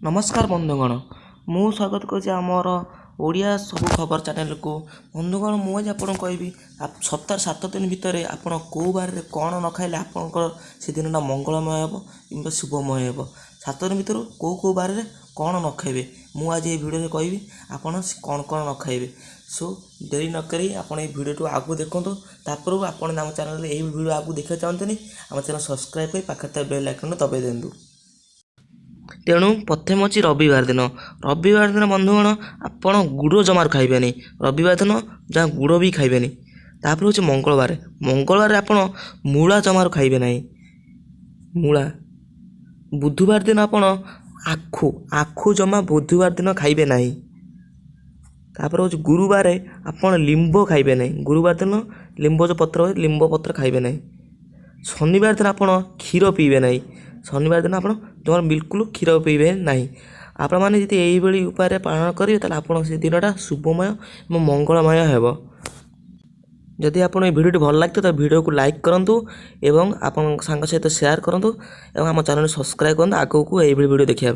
नमस्कार बंधुगण मु स्वागत कर ओडिया सबु खबर चैनल को। बंधुगण मुझे आपको कहबी सप्ताह 7 दिन भितर आपड़ कौ बार कौन न खाइले आपंकर से दिन मंगलमय हे कि शुभमय हे। 7 दिन भितर कौ कौ बार कौन न खाइबे मु आज ये वीडियो कहबी आपड़ कौन कौन न खाइबे। सो देरी नक आप भिडियो आगू देखूँ तापर आप चैनल यही वीडियो आगू देखा चाहते आम चैनल सब्सक्राइब कर पाखे बेल आइकन दबाई दिंतु। तेणु प्रथम अच्छी रविवार दिन बंधुगण आपण गुड़ जमार खाइबे। रविवार दिन जहाँ गुड़ भी खाइबे। तापर हूँ मंगलवार आप मूला जमार खाइबे ना। मूला बुधवार दिन आप आखु जमा बुधवार दिन खाइबे ना। तापर हूँ गुरुवार आप लिंब खाइबे ना। गुरुवार दिन लिंब जो पत्र लिंब पत्र खाइबे ना। शनिवार दिन आप क्षीर पीबे ना। शनिवार दिन आप जमा बिल्कुल क्षीर पीबे ना। आप यही उपाय पालन करेंगे आप दिनटा शुभमय और मंगलमय हे। जदि आप भिडियो भल लगे तो भिडियो को लाइक करूँ और आप सांग सहित शेयर करूँ और आम चैनल सब्सक्राइब करूँ आगे को यही वीडियो देखा।